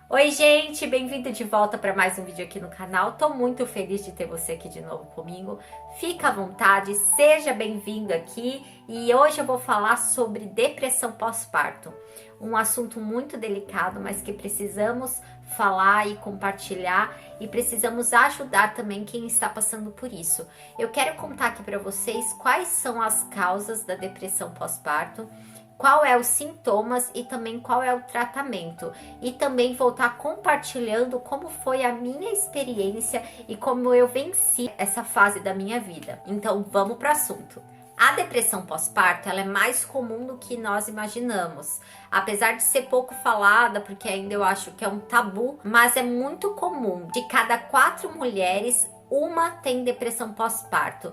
Oi gente, bem-vindo de volta para mais um vídeo aqui no canal. Tô muito feliz de ter você aqui de novo comigo. Fica à vontade, seja bem-vindo aqui e hoje eu vou falar sobre depressão pós-parto. Um assunto muito delicado, mas que precisamos falar e compartilhar e precisamos ajudar também quem está passando por isso. Eu quero contar aqui para vocês quais são as causas da depressão pós-parto, qual é os sintomas e também qual é o tratamento. E também vou estar compartilhando como foi a minha experiência e como eu venci essa fase da minha vida. Então vamos para o assunto. A depressão pós-parto ela é mais comum do que nós imaginamos. Apesar de ser pouco falada, porque ainda eu acho que é um tabu, mas é muito comum. De cada 4 mulheres, uma tem depressão pós-parto.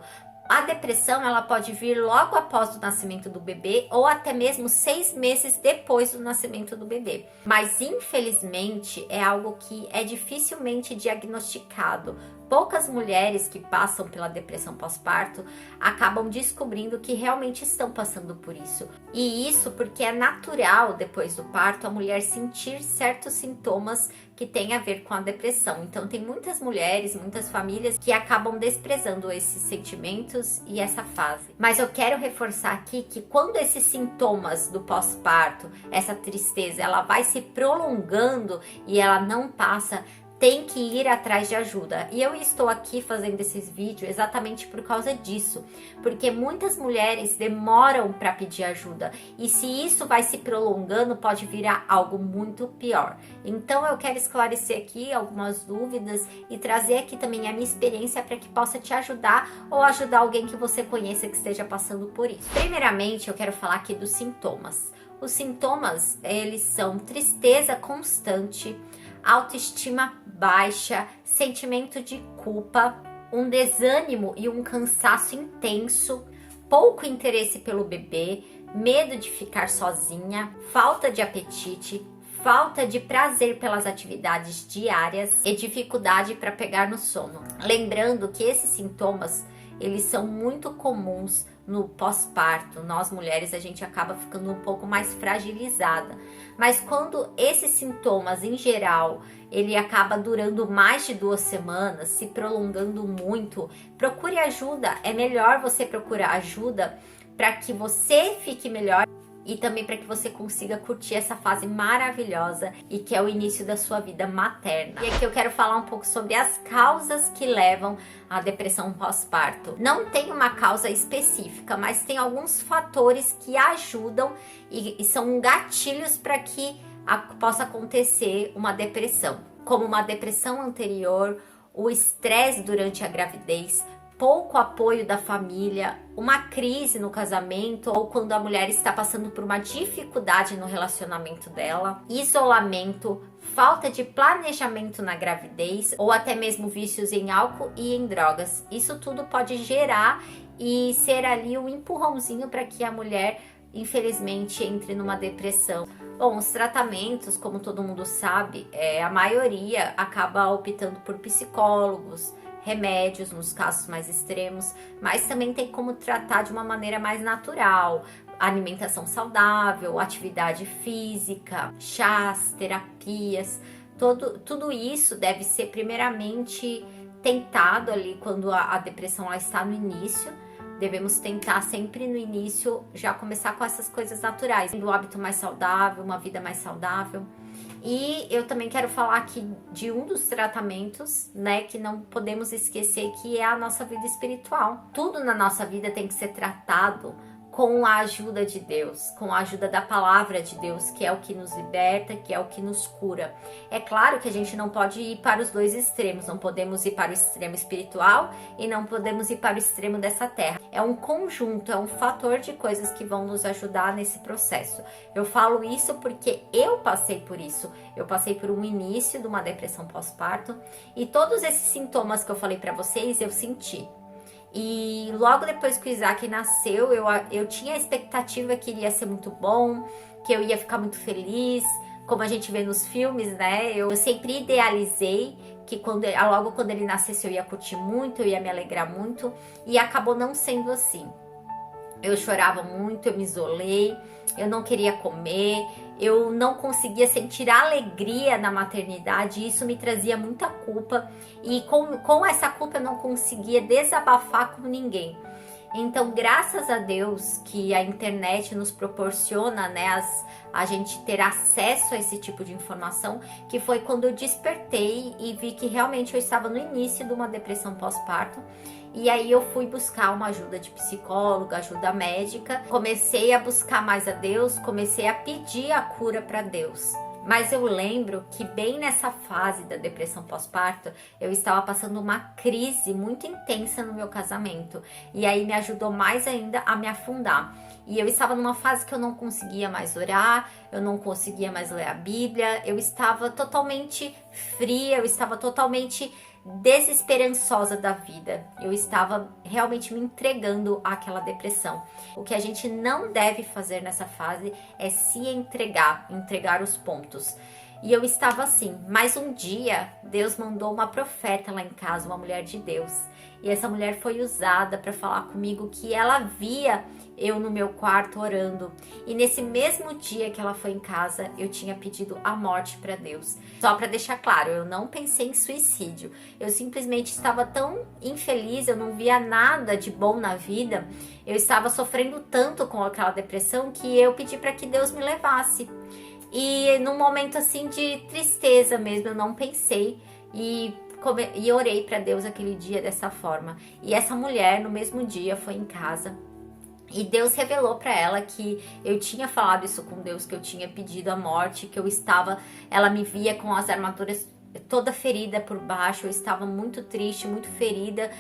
A depressão ela pode vir logo após o nascimento do bebê ou até mesmo 6 meses depois do nascimento do bebê. Mas infelizmente é algo que é dificilmente diagnosticado. Poucas mulheres que passam pela depressão pós-parto acabam descobrindo que realmente estão passando por isso. E isso porque é natural depois do parto a mulher sentir certos sintomas que tem a ver com a depressão. Então tem muitas mulheres, muitas famílias que acabam desprezando esses sentimentos e essa fase. Mas eu quero reforçar aqui que quando esses sintomas do pós-parto, essa tristeza, ela vai se prolongando e ela não passa, tem que ir atrás de ajuda. E eu estou aqui fazendo esses vídeos exatamente por causa disso, porque muitas mulheres demoram para pedir ajuda e se isso vai se prolongando pode virar algo muito pior. Então eu quero esclarecer aqui algumas dúvidas e trazer aqui também a minha experiência para que possa te ajudar ou ajudar alguém que você conheça que esteja passando por isso. Primeiramente eu quero falar aqui dos sintomas. Os sintomas, eles são tristeza constante, autoestima baixa, sentimento de culpa, um desânimo e um cansaço intenso, pouco interesse pelo bebê, medo de ficar sozinha, falta de apetite, falta de prazer pelas atividades diárias e dificuldade para pegar no sono. Lembrando que esses sintomas, eles são muito comuns no pós-parto. Nós mulheres a gente acaba ficando um pouco mais fragilizada, mas quando esses sintomas em geral ele acaba durando mais de 2 semanas, se prolongando muito, procure ajuda. É melhor você procurar ajuda para que você fique melhor e também para que você consiga curtir essa fase maravilhosa e que é o início da sua vida materna. E aqui eu quero falar um pouco sobre as causas que levam à depressão pós-parto. Não tem uma causa específica, mas tem alguns fatores que ajudam e são gatilhos para que possa acontecer uma depressão, como uma depressão anterior, o estresse durante a gravidez, pouco apoio da família, uma crise no casamento ou quando a mulher está passando por uma dificuldade no relacionamento dela, isolamento, falta de planejamento na gravidez ou até mesmo vícios em álcool e em drogas. Isso tudo pode gerar e ser ali um empurrãozinho para que a mulher, infelizmente, entre numa depressão. Bom, os tratamentos, como todo mundo sabe, a maioria acaba optando por psicólogos, remédios nos casos mais extremos, mas também tem como tratar de uma maneira mais natural, alimentação saudável, atividade física, chás, terapias, tudo isso deve ser primeiramente tentado ali quando a depressão ela está no início. Devemos tentar sempre no início já começar com essas coisas naturais, do hábito mais saudável, uma vida mais saudável. E eu também quero falar aqui de um dos tratamentos, né, que não podemos esquecer, que é a nossa vida espiritual. Tudo na nossa vida tem que ser tratado com a ajuda de Deus, com a ajuda da palavra de Deus, que é o que nos liberta, que é o que nos cura. É claro que a gente não pode ir para os dois extremos, não podemos ir para o extremo espiritual e não podemos ir para o extremo dessa terra. É um conjunto, é um fator de coisas que vão nos ajudar nesse processo. Eu falo isso porque eu passei por isso. Eu passei por um início de uma depressão pós-parto e todos esses sintomas que eu falei para vocês, eu senti. E logo depois que o Isaac nasceu, eu tinha a expectativa que iria ser muito bom, que eu ia ficar muito feliz, como a gente vê nos filmes, né? Eu sempre idealizei que logo quando ele nascesse eu ia curtir muito, eu ia me alegrar muito, e acabou não sendo assim. Eu chorava muito, eu me isolei, eu não queria comer, eu não conseguia sentir alegria na maternidade, e isso me trazia muita culpa, e com essa culpa eu não conseguia desabafar com ninguém. Então, graças a Deus que a internet nos proporciona, né, a gente ter acesso a esse tipo de informação, que foi quando eu despertei e vi que realmente eu estava no início de uma depressão pós-parto. E aí eu fui buscar uma ajuda de psicóloga, ajuda médica, comecei a buscar mais a Deus, comecei a pedir a cura para Deus. Mas eu lembro que bem nessa fase da depressão pós-parto, eu estava passando uma crise muito intensa no meu casamento. E aí me ajudou mais ainda a me afundar. E eu estava numa fase que eu não conseguia mais orar, eu não conseguia mais ler a Bíblia, eu estava totalmente fria, eu estava totalmente desesperançosa da vida. Eu estava realmente me entregando àquela depressão. O que a gente não deve fazer nessa fase é se entregar os pontos. E eu estava assim, mas um dia Deus mandou uma profeta lá em casa, uma mulher de Deus. E essa mulher foi usada para falar comigo que ela via eu no meu quarto orando. E nesse mesmo dia que ela foi em casa, eu tinha pedido a morte para Deus. Só para deixar claro, eu não pensei em suicídio. Eu simplesmente estava tão infeliz, eu não via nada de bom na vida. Eu estava sofrendo tanto com aquela depressão que eu pedi para que Deus me levasse. E num momento assim de tristeza mesmo, eu não pensei e orei para Deus aquele dia dessa forma. E essa mulher no mesmo dia foi em casa e Deus revelou para ela que eu tinha falado isso com Deus, que eu tinha pedido a morte, que ela me via com as armaduras toda ferida por baixo, eu estava muito triste, muito ferida.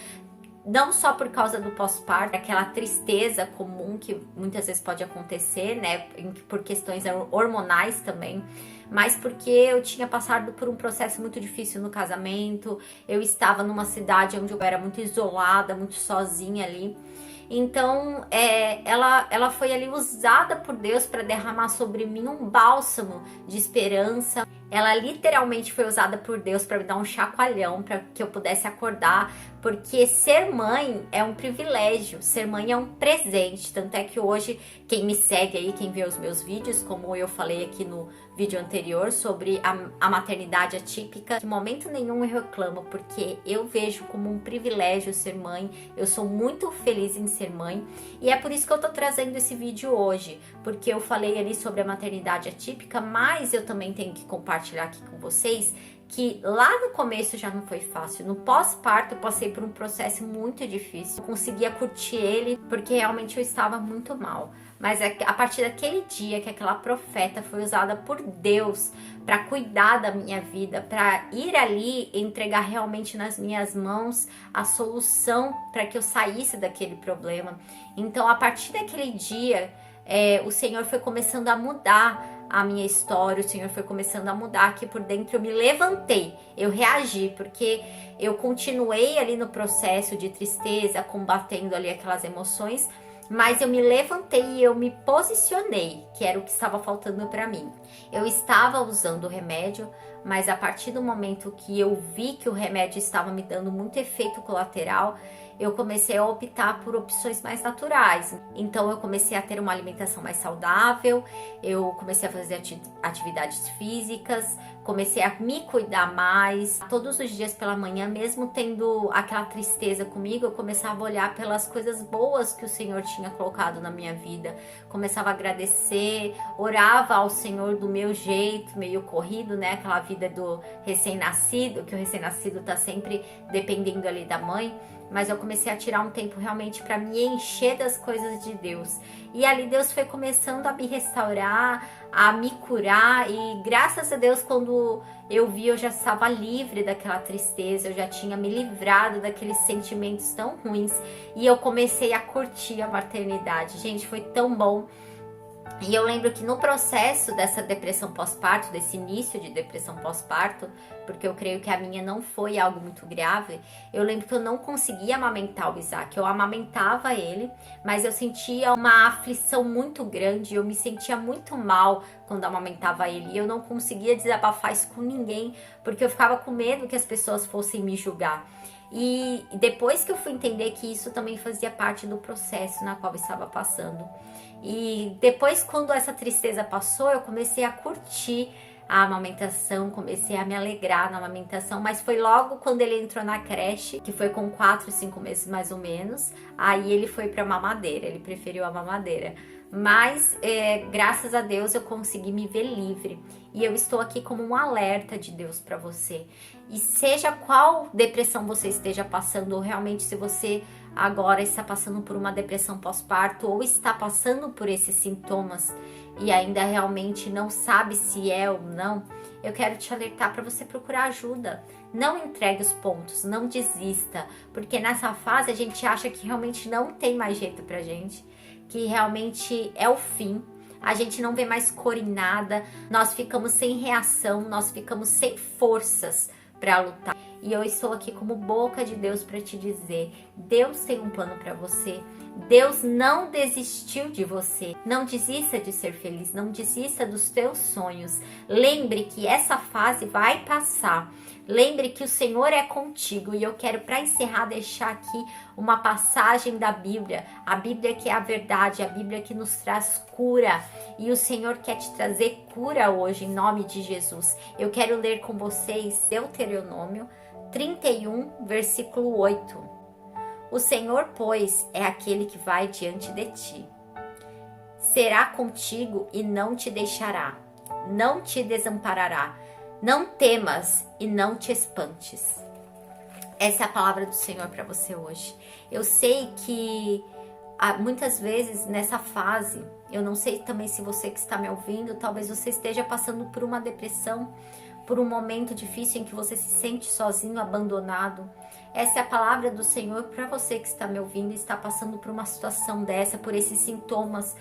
Não só por causa do pós-parto, aquela tristeza comum que muitas vezes pode acontecer, né, por questões hormonais também, mas porque eu tinha passado por um processo muito difícil no casamento, eu estava numa cidade onde eu era muito isolada, muito sozinha ali. Então, ela foi ali usada por Deus para derramar sobre mim um bálsamo de esperança. Ela literalmente foi usada por Deus para me dar um chacoalhão, para que eu pudesse acordar, porque ser mãe é um privilégio, ser mãe é um presente. Tanto é que hoje, quem me segue aí, quem vê os meus vídeos, como eu falei aqui no vídeo anterior sobre a maternidade atípica, de momento nenhum eu reclamo, porque eu vejo como um privilégio ser mãe, eu sou muito feliz em ser mãe, e é por isso que eu tô trazendo esse vídeo hoje, porque eu falei ali sobre a maternidade atípica, mas eu também tenho que compartilhar aqui com vocês que lá no começo já não foi fácil. No pós-parto eu passei por um processo muito difícil. Eu conseguia curtir ele porque realmente eu estava muito mal. Mas a partir daquele dia que aquela profeta foi usada por Deus para cuidar da minha vida, para ir ali e entregar realmente nas minhas mãos a solução para que eu saísse daquele problema. Então, a partir daquele dia, o Senhor foi começando a mudar a minha história, o Senhor foi começando a mudar aqui por dentro. Eu me levantei, eu reagi, porque eu continuei ali no processo de tristeza, combatendo ali aquelas emoções, mas eu me levantei e eu me posicionei, que era o que estava faltando para mim. Eu estava usando o remédio, mas a partir do momento que eu vi que o remédio estava me dando muito efeito colateral, eu comecei a optar por opções mais naturais. Então eu comecei a ter uma alimentação mais saudável, eu comecei a fazer atividades físicas, comecei a me cuidar mais. Todos os dias pela manhã, mesmo tendo aquela tristeza comigo, eu começava a olhar pelas coisas boas que o Senhor tinha colocado na minha vida. Começava a agradecer, orava ao Senhor do meu jeito, meio corrido, né? Aquela vida do recém-nascido, que o recém-nascido tá sempre dependendo ali da mãe. Mas eu comecei a tirar um tempo realmente para me encher das coisas de Deus. E ali Deus foi começando a me restaurar, a me curar. E graças a Deus, quando eu vi, eu já estava livre daquela tristeza. Eu já tinha me livrado daqueles sentimentos tão ruins. E eu comecei a curtir a maternidade. Gente, foi tão bom. E eu lembro que no processo dessa depressão pós-parto, desse início de depressão pós-parto, porque eu creio que a minha não foi algo muito grave, eu lembro que eu não conseguia amamentar o Isaac. Eu amamentava ele, mas eu sentia uma aflição muito grande, eu me sentia muito mal quando amamentava ele. E eu não conseguia desabafar isso com ninguém, porque eu ficava com medo que as pessoas fossem me julgar. E depois que eu fui entender que isso também fazia parte do processo na qual eu estava passando. E depois, quando essa tristeza passou, eu comecei a curtir a amamentação, comecei a me alegrar na amamentação, mas foi logo quando ele entrou na creche, que foi com 4, 5 meses mais ou menos, aí ele foi pra mamadeira, ele preferiu a mamadeira. Mas, graças a Deus, eu consegui me ver livre. E eu estou aqui como um alerta de Deus para você. E seja qual depressão você esteja passando, ou realmente se você agora está passando por uma depressão pós-parto, ou está passando por esses sintomas e ainda realmente não sabe se é ou não, eu quero te alertar para você procurar ajuda. Não entregue os pontos, não desista, porque nessa fase a gente acha que realmente não tem mais jeito pra gente, que realmente é o fim, a gente não vê mais cor em nada, nós ficamos sem reação, nós ficamos sem forças para lutar. E eu estou aqui como boca de Deus para te dizer, Deus tem um plano para você, Deus não desistiu de você. Não desista de ser feliz, não desista dos teus sonhos. Lembre que essa fase vai passar. Lembre que o Senhor é contigo. E eu quero, para encerrar, deixar aqui uma passagem da Bíblia. A Bíblia que é a verdade, a Bíblia que nos traz cura. E o Senhor quer te trazer cura hoje, em nome de Jesus. Eu quero ler com vocês Deuteronômio 31, versículo 8. O Senhor, pois, é aquele que vai diante de ti. Será contigo e não te deixará. Não te desamparará. Não temas e não te espantes. Essa é a palavra do Senhor para você hoje. Eu sei que muitas vezes nessa fase, eu não sei também se você que está me ouvindo, talvez você esteja passando por uma depressão, por um momento difícil em que você se sente sozinho, abandonado. Essa é a palavra do Senhor para você que está me ouvindo e está passando por uma situação dessa, por esses sintomas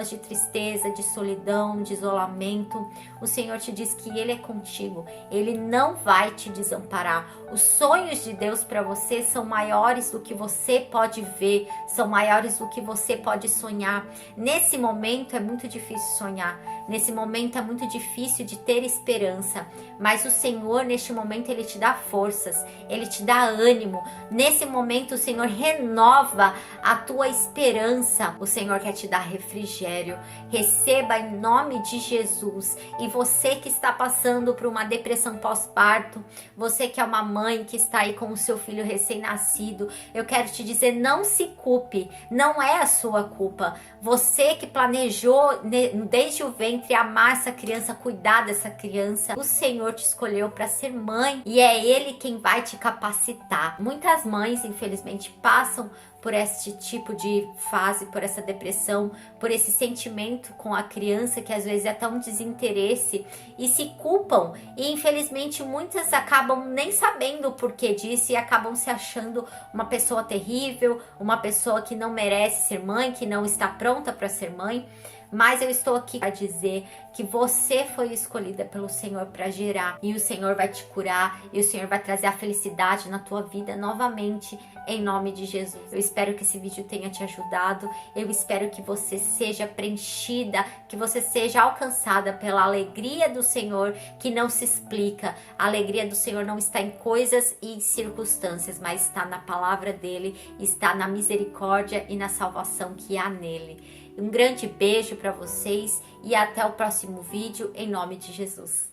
de tristeza, de solidão, de isolamento. O Senhor te diz que Ele é contigo, Ele não vai te desamparar. Os sonhos de Deus para você são maiores do que você pode ver, são maiores do que você pode sonhar. Nesse momento é muito difícil sonhar, nesse momento é muito difícil de ter esperança, mas o Senhor neste momento Ele te dá forças, Ele te dá ânimo. Nesse momento o Senhor renova a tua esperança. O Senhor quer te dar refrigério. Receba em nome de Jesus. E você que está passando por uma depressão pós-parto, você que é uma mãe que está aí com o seu filho recém-nascido, eu quero te dizer, não se culpe, não é a sua culpa. Você que planejou desde o ventre amar essa criança, cuidar dessa criança, o Senhor te escolheu para ser mãe e é Ele quem vai te capacitar. Muitas mães, infelizmente, passam por este tipo de fase, por essa depressão, por esse sentimento com a criança que às vezes é tão desinteresse e se culpam. E infelizmente muitas acabam nem sabendo o porquê disso e acabam se achando uma pessoa terrível, uma pessoa que não merece ser mãe, que não está pronta para ser mãe. Mas eu estou aqui para dizer que você foi escolhida pelo Senhor para gerar. E o Senhor vai te curar. E o Senhor vai trazer a felicidade na tua vida novamente. Em nome de Jesus. Eu espero que esse vídeo tenha te ajudado. Eu espero que você seja preenchida. Que você seja alcançada pela alegria do Senhor que não se explica. A alegria do Senhor não está em coisas e em circunstâncias. Mas está na palavra dele. Está na misericórdia e na salvação que há nele. Um grande beijo para vocês e até o próximo vídeo, em nome de Jesus.